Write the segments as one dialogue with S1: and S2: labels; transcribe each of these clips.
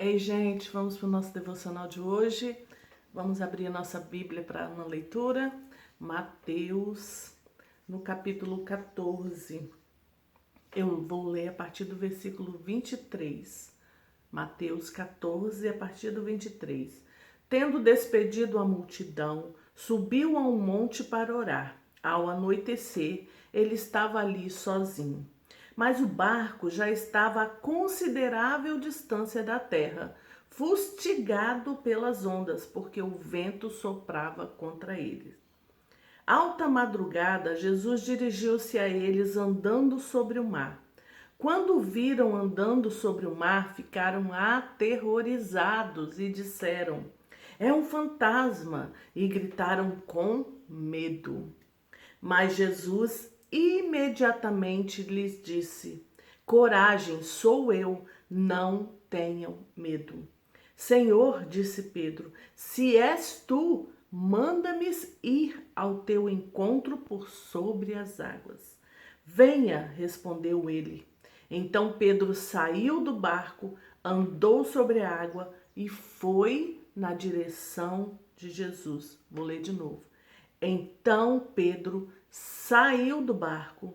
S1: Ei, gente, vamos para o nosso devocional de hoje. Vamos abrir a nossa Bíblia para uma leitura. Mateus, no capítulo 14. Eu vou ler a partir do versículo 23. Mateus 14, a partir do 23. Tendo despedido a multidão, subiu a um monte para orar. Ao anoitecer, ele estava ali sozinho. Mas o barco já estava a considerável distância da terra, fustigado pelas ondas, porque o vento soprava contra eles. Alta madrugada, Jesus dirigiu-se a eles andando sobre o mar. Quando o viram andando sobre o mar, ficaram aterrorizados e disseram: "É um fantasma!" e gritaram com medo. Mas Jesus imediatamente lhes disse: "Coragem, sou eu, não tenham medo." "Senhor", disse Pedro, "se és tu, manda-me ir ao teu encontro por sobre as águas." "Venha", respondeu ele. Então Pedro saiu do barco, andou sobre a água e foi na direção de Jesus. Vou ler de novo. Então Pedro saiu do barco,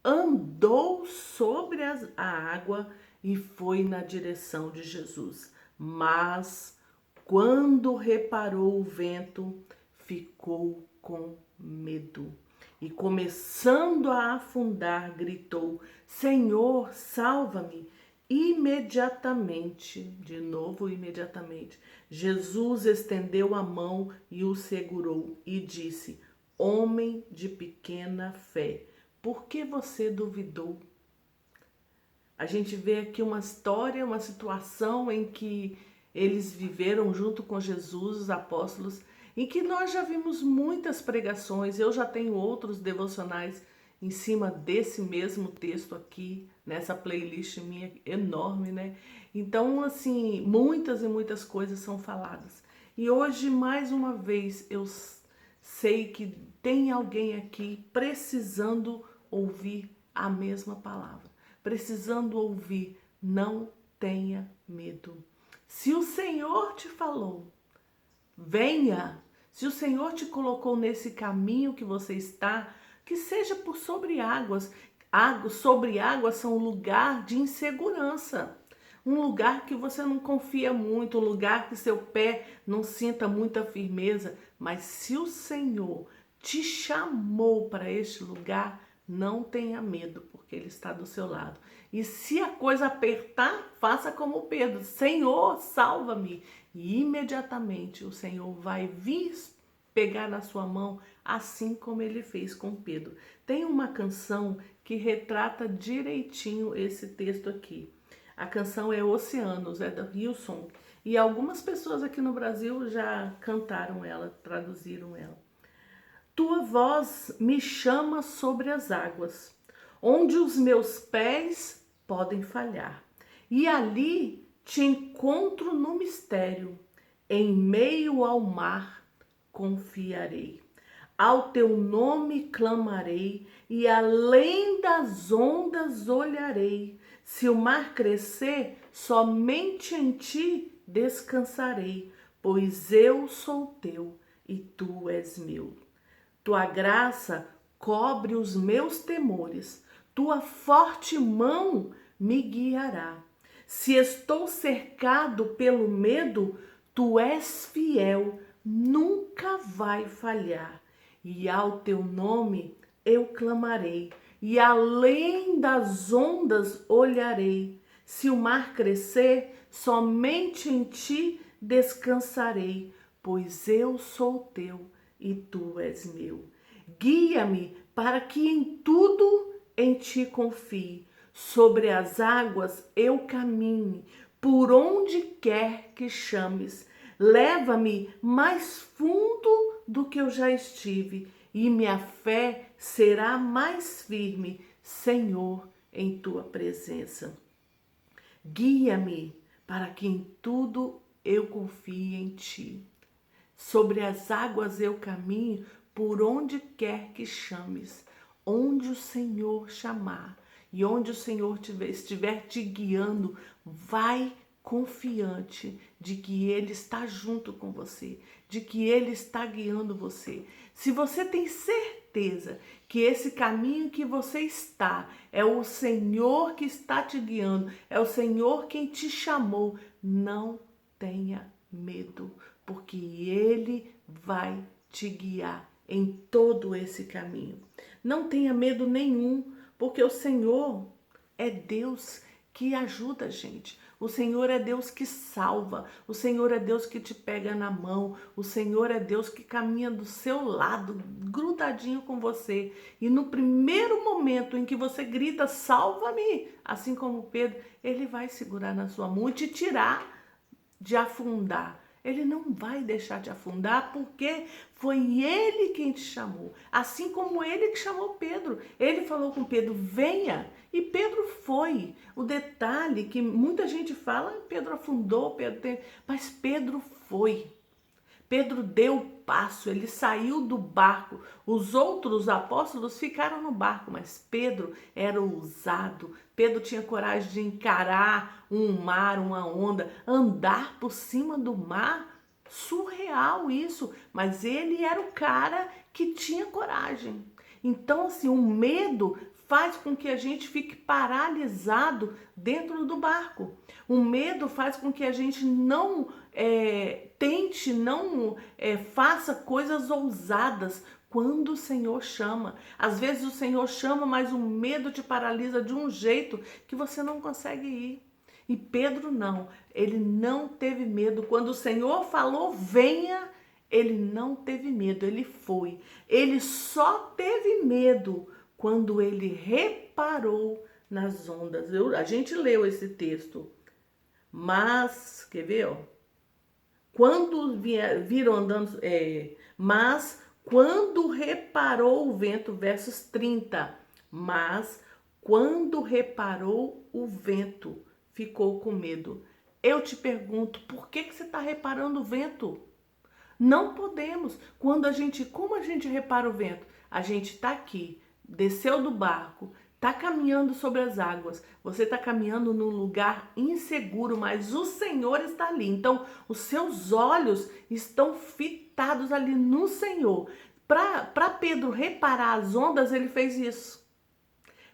S1: andou sobre a água e foi na direção de Jesus. Mas quando reparou o vento, ficou com medo. E começando a afundar, gritou: "Senhor, salva-me!" Imediatamente, de novo, imediatamente, Jesus estendeu a mão e o segurou e disse: "Homem de pequena fé, por que você duvidou?" A gente vê aqui uma história, uma situação em que eles viveram junto com Jesus, os apóstolos, em que nós já vimos muitas pregações. Eu já tenho outros devocionais em cima desse mesmo texto aqui, nessa playlist minha enorme, né? Então, assim, muitas e muitas coisas são faladas. E hoje, mais uma vez, eu sei que tem alguém aqui precisando ouvir a mesma palavra, precisando ouvir: não tenha medo. Se o Senhor te falou, venha. Se o Senhor te colocou nesse caminho que você está, que seja por sobre águas. Sobre águas são um lugar de insegurança. Um lugar que você não confia muito, um lugar que seu pé não sinta muita firmeza. Mas se o Senhor te chamou para este lugar, não tenha medo, porque Ele está do seu lado. E se a coisa apertar, faça como Pedro: "Senhor, salva-me." E imediatamente o Senhor vai vir pegar na sua mão, assim como Ele fez com Pedro. Tem uma canção que retrata direitinho esse texto aqui. A canção é Oceanos, é da Hillsong. E algumas pessoas aqui no Brasil já cantaram ela, traduziram ela. "Tua voz me chama sobre as águas, onde os meus pés podem falhar. E ali te encontro no mistério, em meio ao mar confiarei. Ao teu nome clamarei e além das ondas olharei. Se o mar crescer, somente em ti descansarei, pois eu sou teu e tu és meu. Tua graça cobre os meus temores, tua forte mão me guiará. Se estou cercado pelo medo, tu és fiel, nunca vai falhar. E ao teu nome eu clamarei, e além das ondas olharei. Se o mar crescer, somente em ti descansarei, pois eu sou teu e tu és meu. Guia-me para que em tudo em ti confie. Sobre as águas eu caminhe, por onde quer que chames. Leva-me mais fundo do que eu já estive, e minha fé será mais firme, Senhor, em tua presença. Guia-me para que em tudo eu confie em ti. Sobre as águas eu caminho, por onde quer que chames. Onde o Senhor chamar e onde o Senhor estiver te guiando, vai confiante de que Ele está junto com você, de que Ele está guiando você. Se você tem certeza que esse caminho que você está é o Senhor que está te guiando, é o Senhor quem te chamou, não tenha medo, porque Ele vai te guiar em todo esse caminho. Não tenha medo nenhum, porque o Senhor é Deus que ajuda a gente. O Senhor é Deus que salva. O Senhor é Deus que te pega na mão. O Senhor é Deus que caminha do seu lado, grudadinho com você. E no primeiro momento em que você grita, salva-me, assim como Pedro, Ele vai segurar na sua mão e te tirar de afundar. Ele não vai deixar de afundar, porque foi Ele quem te chamou. Assim como Ele que chamou Pedro. Ele falou com Pedro, venha. E Pedro foi. O detalhe que muita gente fala, Pedro afundou, mas Pedro foi. Pedro deu o passo, ele saiu do barco. Os outros apóstolos ficaram no barco, mas Pedro era ousado. Pedro tinha coragem de encarar um mar, uma onda, andar por cima do mar. Surreal isso, mas ele era o cara que tinha coragem. Então, assim, o medo faz com que a gente fique paralisado dentro do barco. O medo faz com que a gente não tente, não faça coisas ousadas quando o Senhor chama. Às vezes o Senhor chama, mas o medo te paralisa de um jeito que você não consegue ir. E Pedro não, ele não teve medo. Quando o Senhor falou, venha, ele não teve medo, ele foi. Ele só teve medo quando ele reparou nas ondas. A gente leu esse texto, mas, quer ver, ó? Quando viram andando, mas quando reparou o vento, versos 30, mas quando reparou o vento, ficou com medo. Eu te pergunto, por que você está reparando o vento? Não podemos. Como a gente repara o vento? A gente está aqui, desceu do barco, está caminhando sobre as águas. Você está caminhando num lugar inseguro, mas o Senhor está ali. Então, os seus olhos estão fitados ali no Senhor. Para Pedro reparar as ondas, ele fez isso.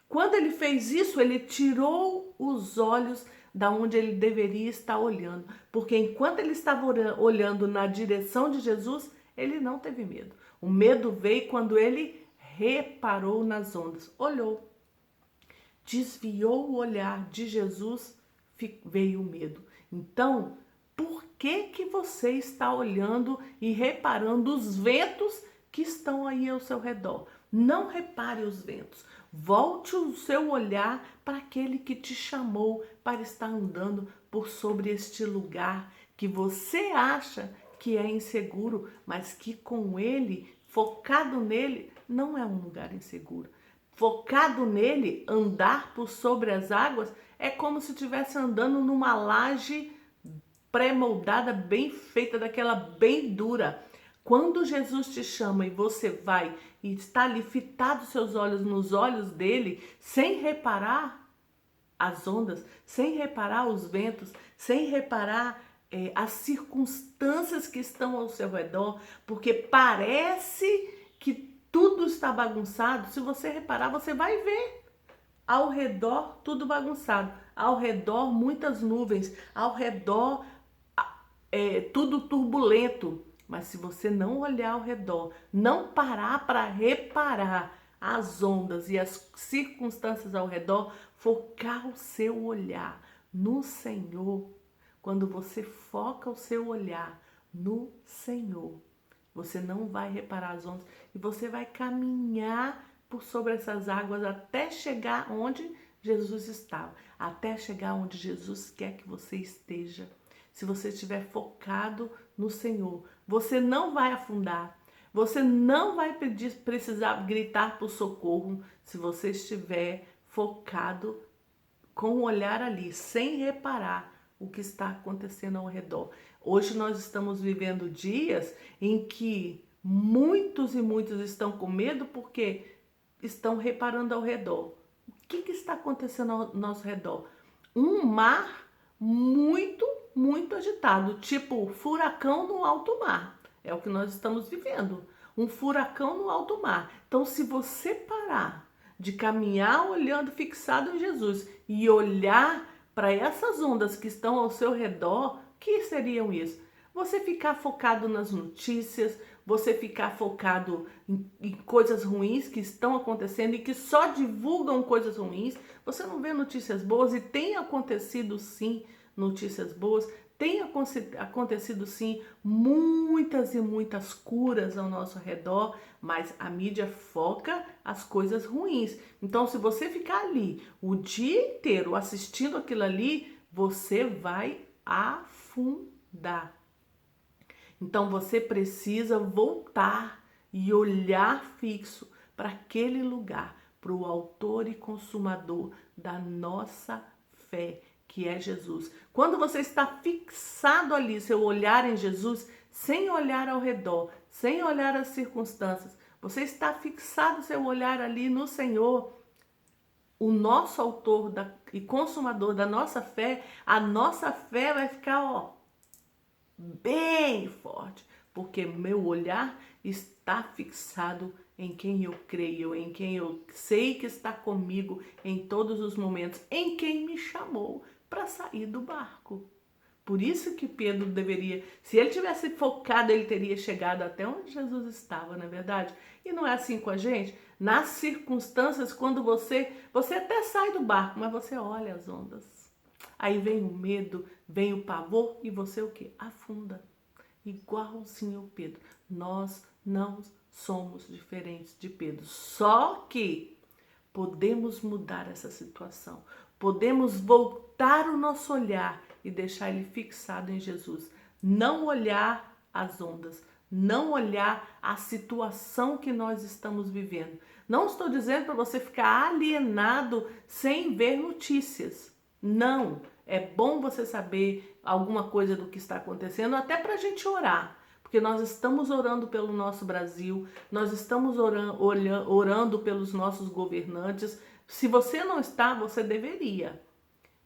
S1: Quando ele fez isso, ele tirou os olhos da onde ele deveria estar olhando. Porque enquanto ele estava olhando na direção de Jesus, ele não teve medo. O medo veio quando ele reparou nas ondas, olhou, desviou o olhar de Jesus, veio o medo. Então, por que você está olhando e reparando os ventos que estão aí ao seu redor? Não repare os ventos. Volte o seu olhar para aquele que te chamou para estar andando por sobre este lugar que você acha que é inseguro, mas que com ele, focado nele, não é um lugar inseguro. Focado nele, andar por sobre as águas é como se estivesse andando numa laje pré-moldada, bem feita, daquela bem dura. Quando Jesus te chama e você vai e está ali fitado seus olhos nos olhos dele, sem reparar as ondas, sem reparar os ventos, sem reparar as circunstâncias que estão ao seu redor, porque parece que tudo está bagunçado. Se você reparar, você vai ver ao redor tudo bagunçado, ao redor muitas nuvens, ao redor tudo turbulento. Mas se você não olhar ao redor, não parar para reparar as ondas e as circunstâncias ao redor, focar o seu olhar no Senhor. Quando você foca o seu olhar no Senhor, você não vai reparar as ondas e você vai caminhar por sobre essas águas até chegar onde Jesus estava, até chegar onde Jesus quer que você esteja. Se você estiver focado no Senhor, você não vai afundar. Você não vai precisar gritar por socorro se você estiver focado com o olhar ali, sem reparar o que está acontecendo ao redor. Hoje nós estamos vivendo dias em que muitos e muitos estão com medo porque estão reparando ao redor. O que está acontecendo ao nosso redor? Um mar muito, muito agitado, tipo furacão no alto mar. É o que nós estamos vivendo, um furacão no alto mar. Então, se você parar de caminhar olhando fixado em Jesus e olhar para essas ondas que estão ao seu redor, que seriam isso? Você ficar focado nas notícias, você ficar focado em coisas ruins que estão acontecendo e que só divulgam coisas ruins. Você não vê notícias boas, e tem acontecido sim notícias boas, tem acontecido sim muitas e muitas curas ao nosso redor, mas a mídia foca as coisas ruins. Então, se você ficar ali o dia inteiro assistindo aquilo ali, você vai afundar. Então você precisa voltar e olhar fixo para aquele lugar, para o autor e consumador da nossa fé, que é Jesus. Quando você está fixado ali, seu olhar em Jesus, sem olhar ao redor, sem olhar as circunstâncias, você está fixado seu olhar ali no Senhor, o nosso autor e consumador da nossa fé, a nossa fé vai ficar, bem forte, porque meu olhar está fixado em quem eu creio, em quem eu sei que está comigo em todos os momentos, em quem me chamou para sair do barco. Por isso que Pedro deveria, se ele tivesse focado, ele teria chegado até onde Jesus estava, não é verdade? E não é assim com a gente? Nas circunstâncias, quando você até sai do barco, mas você olha as ondas. Aí vem o medo, vem o pavor e você o quê? Afunda. Igualzinho Pedro. Nós não somos diferentes de Pedro. Só que podemos mudar essa situação. Podemos voltar o nosso olhar e deixar ele fixado em Jesus. Não olhar as ondas, não olhar a situação que nós estamos vivendo. Não estou dizendo para você ficar alienado sem ver notícias. Não, é bom você saber alguma coisa do que está acontecendo, até para a gente orar, porque nós estamos orando pelo nosso Brasil, nós estamos orando pelos nossos governantes. Se você não está, você deveria.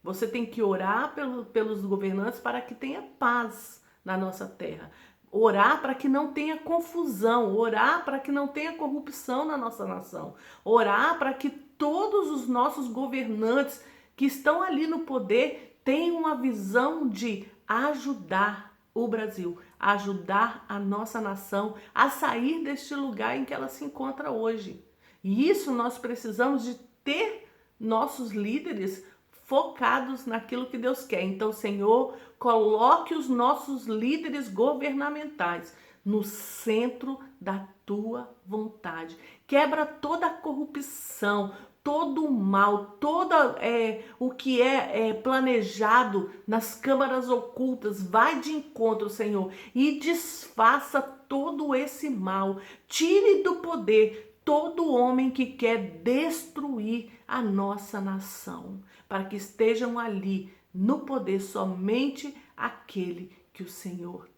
S1: Você tem que orar pelos governantes para que tenha paz na nossa terra. Orar para que não tenha confusão, orar para que não tenha corrupção na nossa nação, orar para que todos os nossos governantes que estão ali no poder tenham uma visão de ajudar o Brasil, ajudar a nossa nação a sair deste lugar em que ela se encontra hoje. E isso nós precisamos de ter nossos líderes focados naquilo que Deus quer. Então, Senhor, coloque os nossos líderes governamentais no centro da tua vontade. Quebra toda a corrupção, todo o mal, o que é planejado nas câmaras ocultas. Vai de encontro, Senhor, e desfaça todo esse mal. Tire do poder todo homem que quer destruir a nossa nação, para que estejam ali no poder somente aquele que o Senhor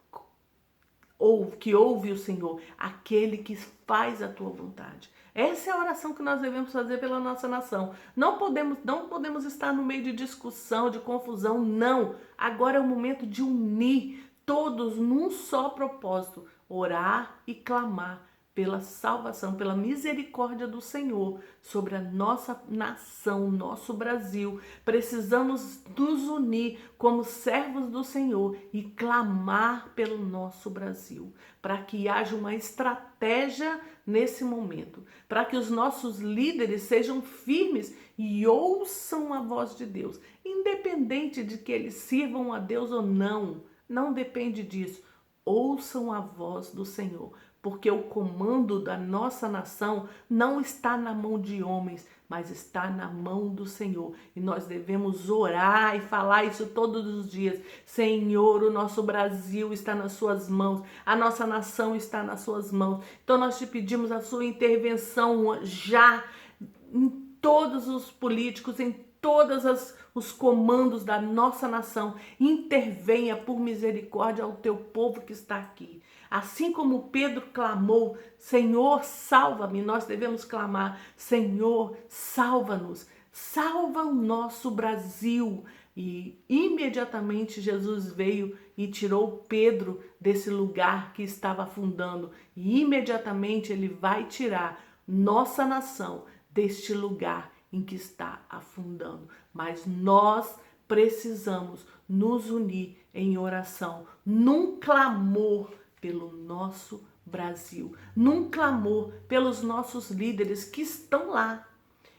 S1: que ouve o Senhor, aquele que faz a tua vontade. Essa é a oração que nós devemos fazer pela nossa nação. Não podemos estar no meio de discussão, de confusão, não. Agora é o momento de unir todos num só propósito, orar e clamar pela salvação, pela misericórdia do Senhor sobre a nossa nação, nosso Brasil. Precisamos nos unir como servos do Senhor e clamar pelo nosso Brasil, para que haja uma estratégia nesse momento, para que os nossos líderes sejam firmes e ouçam a voz de Deus, independente de que eles sirvam a Deus ou não. Não depende disso. Ouçam a voz do Senhor, porque o comando da nossa nação não está na mão de homens, mas está na mão do Senhor. E nós devemos orar e falar isso todos os dias. Senhor, o nosso Brasil está nas suas mãos, a nossa nação está nas suas mãos. Então nós te pedimos a sua intervenção já em todos os políticos, em todos os comandos da nossa nação. Intervenha por misericórdia ao teu povo que está aqui. Assim como Pedro clamou, Senhor, salva-me, nós devemos clamar, Senhor, salva-nos, salva o nosso Brasil, E imediatamente Jesus veio e tirou Pedro desse lugar que estava afundando. E imediatamente ele vai tirar nossa nação deste lugar em que está afundando. Mas nós precisamos nos unir em oração, num clamor pelo nosso Brasil, num clamor pelos nossos líderes que estão lá.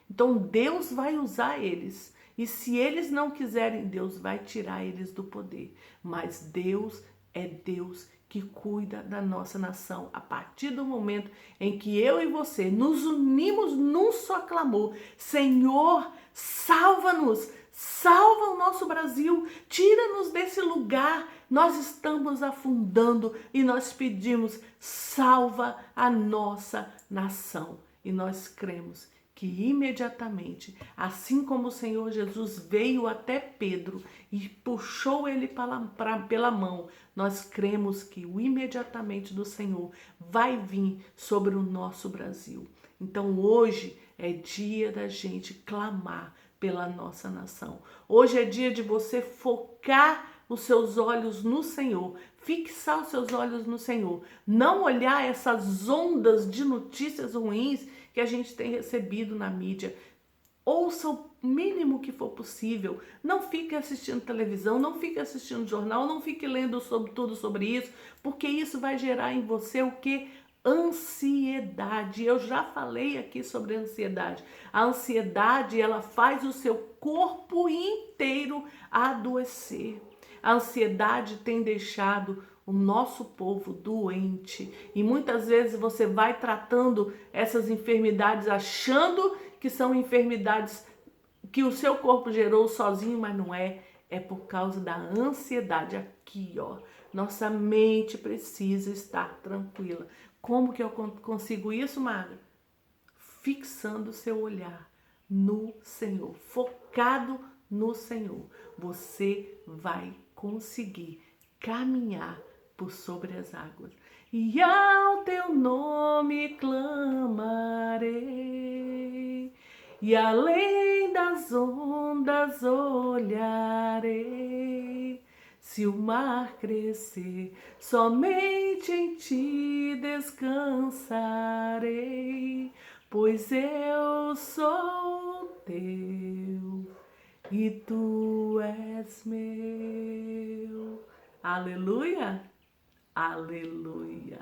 S1: Então Deus vai usar eles. E se eles não quiserem, Deus vai tirar eles do poder. Mas Deus é Deus que cuida da nossa nação. A partir do momento em que eu e você nos unimos num só clamor: Senhor, salva-nos, salva o nosso Brasil, tira-nos desse lugar. Nós estamos afundando e nós pedimos: salva a nossa nação. E nós cremos que imediatamente, assim como o Senhor Jesus veio até Pedro e puxou ele pela mão, nós cremos que o imediatamente do Senhor vai vir sobre o nosso Brasil. Então hoje é dia da gente clamar pela nossa nação. Hoje é dia de você focar os seus olhos no Senhor, fixar os seus olhos no Senhor, não olhar essas ondas de notícias ruins que a gente tem recebido na mídia. Ouça o mínimo que for possível, não fique assistindo televisão, não fique assistindo jornal, não fique lendo tudo sobre isso, porque isso vai gerar em você o que? Ansiedade. Eu já falei aqui sobre a ansiedade. A ansiedade, ela faz o seu corpo inteiro adoecer. A ansiedade tem deixado o nosso povo doente e muitas vezes você vai tratando essas enfermidades achando que são enfermidades que o seu corpo gerou sozinho, mas não é. É por causa da ansiedade. Aqui, ó, nossa mente precisa estar tranquila. Como que eu consigo isso, Maga? Fixando o seu olhar no Senhor, focado no Senhor. Você vai conseguir caminhar por sobre as águas. E ao teu nome clamarei, e além das ondas olharei. Se o mar crescer, somente em ti descansarei, pois eu sou teu e tu és meu. Aleluia, aleluia.